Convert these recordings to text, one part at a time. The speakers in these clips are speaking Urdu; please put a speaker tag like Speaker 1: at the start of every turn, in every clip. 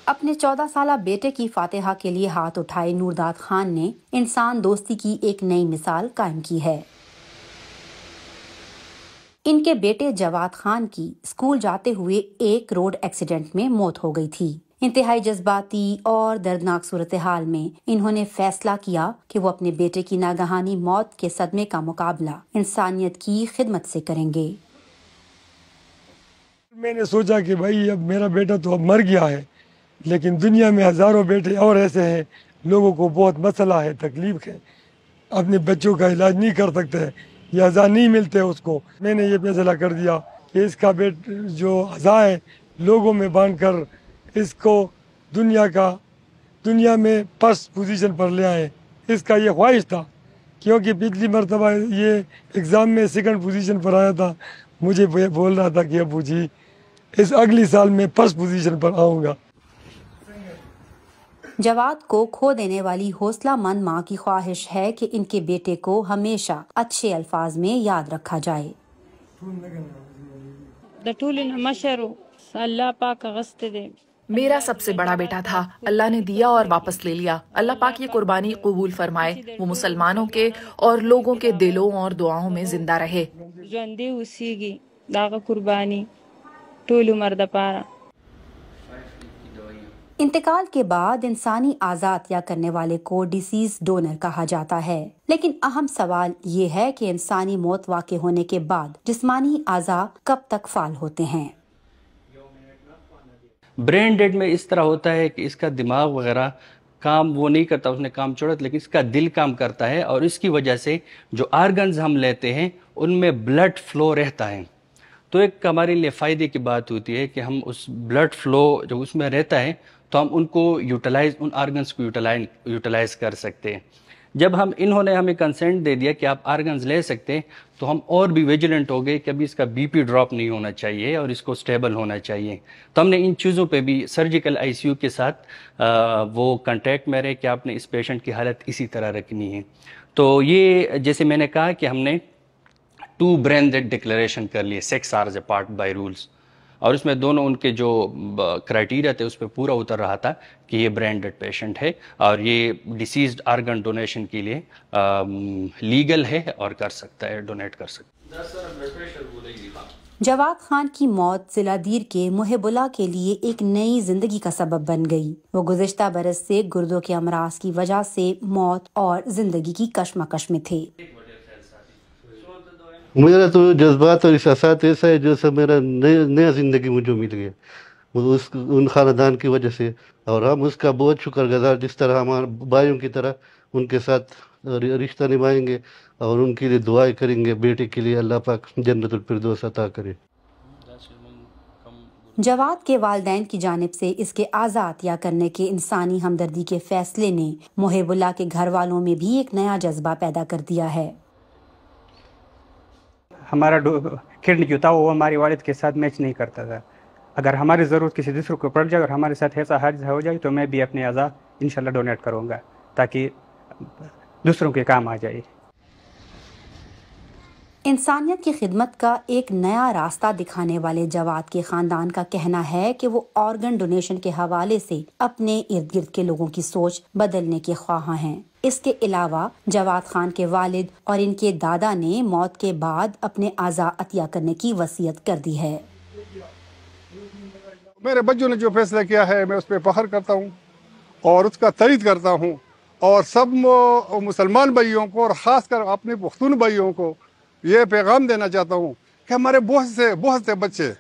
Speaker 1: اپنے 14 سالہ بیٹے کی فاتحہ کے لیے ہاتھ اٹھائے نورداد خان نے انسان دوستی کی ایک نئی مثال قائم کی ہے۔ ان کے بیٹے جواد خان کی اسکول جاتے ہوئے ایک روڈ ایکسیڈنٹ میں موت ہو گئی تھی۔ انتہائی جذباتی اور دردناک صورتحال میں انہوں نے فیصلہ کیا کہ وہ اپنے بیٹے کی ناگہانی موت کے صدمے کا مقابلہ انسانیت کی خدمت سے کریں گے۔
Speaker 2: میں نے سوچا کہ بھائی اب میرا بیٹا تو اب مر گیا ہے، لیکن دنیا میں ہزاروں بیٹے اور ایسے ہیں، لوگوں کو بہت مسئلہ ہے، تکلیف ہے، اپنے بچوں کا علاج نہیں کر سکتے یا اعضاء نہیں ملتے اس کو۔ میں نے یہ فیصلہ کر دیا کہ اس کا جو اعضاء ہے لوگوں میں بانٹ کر اس کو دنیا میں فرسٹ پوزیشن پر لے آئے۔ اس کا یہ خواہش تھا، کیونکہ پچھلی مرتبہ یہ ایگزام میں سیکنڈ پوزیشن پر آیا تھا، مجھے بول رہا تھا کہ ابو جی اس اگلی سال میں فرسٹ پوزیشن پر آؤں گا۔
Speaker 1: جواد کو کھو دینے والی حوصلہ مند ماں کی خواہش ہے کہ ان کے بیٹے کو ہمیشہ اچھے الفاظ میں یاد رکھا جائے۔
Speaker 3: میرا سب سے بڑا بیٹا تھا، اللہ نے دیا اور واپس لے لیا۔ اللہ پاک یہ قربانی قبول فرمائے، وہ مسلمانوں کے اور لوگوں کے دلوں اور دعاؤں میں زندہ رہے۔
Speaker 1: انتقال کے بعد انسانی اعضاء عطیہ کرنے والے کو ڈیسیز ڈونر کہا جاتا ہے، لیکن اہم سوال یہ ہے کہ انسانی موت واقع ہونے کے بعد جسمانی اعضاء کب تک فعال ہوتے ہیں۔
Speaker 4: برین ڈیڈ میں اس طرح ہوتا ہے کہ اس کا دماغ وغیرہ کام وہ نہیں کرتا، اس نے کام چھوڑا، لیکن اس کا دل کام کرتا ہے، اور اس کی وجہ سے جو آرگنز ہم لیتے ہیں ان میں بلڈ فلو رہتا ہے۔ تو ایک ہمارے لیے فائدے کی بات ہوتی ہے کہ ہم اس بلڈ فلو جو اس میں رہتا ہے تو ہم ان آرگنز کو یوٹیلائز کر سکتے ہیں۔ جب انہوں نے ہمیں کنسنٹ دے دیا کہ آپ آرگنز لے سکتے ہیں، تو ہم اور بھی ویجیلنٹ ہو گئے کہ ابھی اس کا بی پی ڈراپ نہیں ہونا چاہیے اور اس کو سٹیبل ہونا چاہیے۔ تو ہم نے ان چیزوں پہ بھی سرجیکل آئی سی یو کے ساتھ وہ کنٹیکٹ میں رہے کہ آپ نے اس پیشنٹ کی حالت اسی طرح رکھنی ہے۔ تو یہ جیسے میں نے کہا کہ ہم نے 2 برین ڈیڈ ڈکلیریشن کر لیے، 6 hours apart بائی رولز، اور اس میں دونوں ان کے جو کرائٹیریا تھے اس پہ پورا اتر رہا تھا کہ یہ برین ڈیڈ پیشنٹ ہے اور یہ ڈیسیزڈ آرگن ڈونیشن کے لیے لیگل ہے اور کر سکتا ہے، ڈونیٹ کر سکتا ہے۔
Speaker 1: جواد خان کی موت ضلع دیر کے محب اللہ کے لیے ایک نئی زندگی کا سبب بن گئی۔ وہ گزشتہ برس سے گردوں کے امراض کی وجہ سے موت اور زندگی کی کشمکش میں تھے۔
Speaker 5: میرا تو جذبات اور احساسات ایسا ہے جیسا میرا نیا زندگی مجھے مل گیا ان خاندان کی وجہ سے، اور ہم اس کا بہت شکر گزار، جس طرح ہمارے بھائیوں کی طرح ان کے ساتھ رشتہ نبھائیں گے اور ان کے لیے دعائیں کریں گے، بیٹے کے لیے اللہ پاک جنت الفردوس عطا کرے۔
Speaker 1: جواد کے والدین کی جانب سے اس کے اعضاء عطیہ کرنے کے انسانی ہمدردی کے فیصلے نے محب اللہ کے گھر والوں میں بھی ایک نیا جذبہ پیدا کر دیا ہے۔
Speaker 6: ہمارا کڈنی جو تھا وہ ہمارے والد کے ساتھ میچ نہیں کرتا تھا۔ اگر ہماری ضرورت کسی دوسرے کو پڑ جائے اور ہمارے ساتھ ایسا حادثہ ہو جائے تو میں بھی اپنے اعضاء انشاءاللہ ڈونیٹ کروں گا تاکہ دوسروں کے کام آ جائے۔
Speaker 1: انسانیت کی خدمت کا ایک نیا راستہ دکھانے والے جواد کے خاندان کا کہنا ہے کہ وہ آرگن ڈونیشن کے حوالے سے اپنے ارد گرد کے لوگوں کی سوچ بدلنے کے خواہاں ہیں۔ اس کے علاوہ جواد خان کے والد اور ان کے دادا نے موت کے بعد اپنے اعضاء عطیہ کرنے کی وصیت کر دی ہے۔
Speaker 7: میرے بچوں نے جو فیصلہ کیا ہے میں اس پہ فخر کرتا ہوں اور اس کا تعریف کرتا ہوں، اور سب مسلمان بھائیوں کو اور خاص کر اپنے پختون بھائیوں کو یہ پیغام دینا چاہتا ہوں کہ ہمارے بہت سے بچے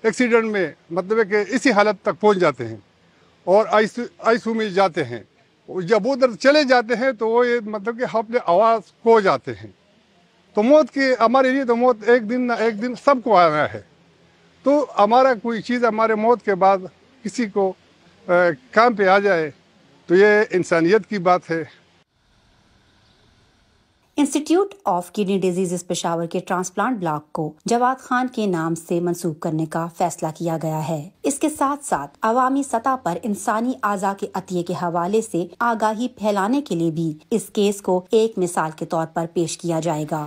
Speaker 7: ایکسیڈنٹ میں مطلب کہ اسی حالت تک پہنچ جاتے ہیں اور آئی سی یو میں جاتے ہیں۔ جب ادھر چلے جاتے ہیں تو وہ مطلب کہ اپنے آواز کھو جاتے ہیں۔ تو موت کی ہمارے لیے تو موت ایک دن نہ ایک دن سب کو آنا ہے، تو ہمارا کوئی چیز ہمارے موت کے بعد کسی کو کام پہ آ جائے تو یہ انسانیت کی بات ہے۔
Speaker 1: Institute of kidney diseases Peshawar کے ٹرانسپلانٹ بلاک کو جواد خان کے نام سے منسوب کرنے کا فیصلہ کیا گیا ہے۔ اس کے ساتھ ساتھ عوامی سطح پر انسانی اعضاء کے عطیے کے حوالے سے آگاہی پھیلانے کے لیے بھی اس کیس کو ایک مثال کے طور پر پیش کیا جائے گا۔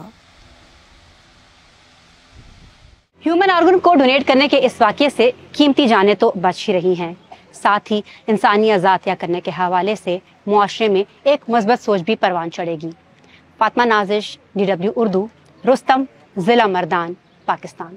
Speaker 1: ہیومن آرگن کو ڈونیٹ کرنے کے اس واقعے سے قیمتی جانیں تو بچ ہی رہی ہیں، ساتھ ہی انسانی آزادیاں کرنے کے حوالے سے معاشرے میں ایک مثبت سوچ بھی پروان چڑھے گی۔ فاطمہ نازش، DW اردو، رستم، ضلع مردان، پاکستان۔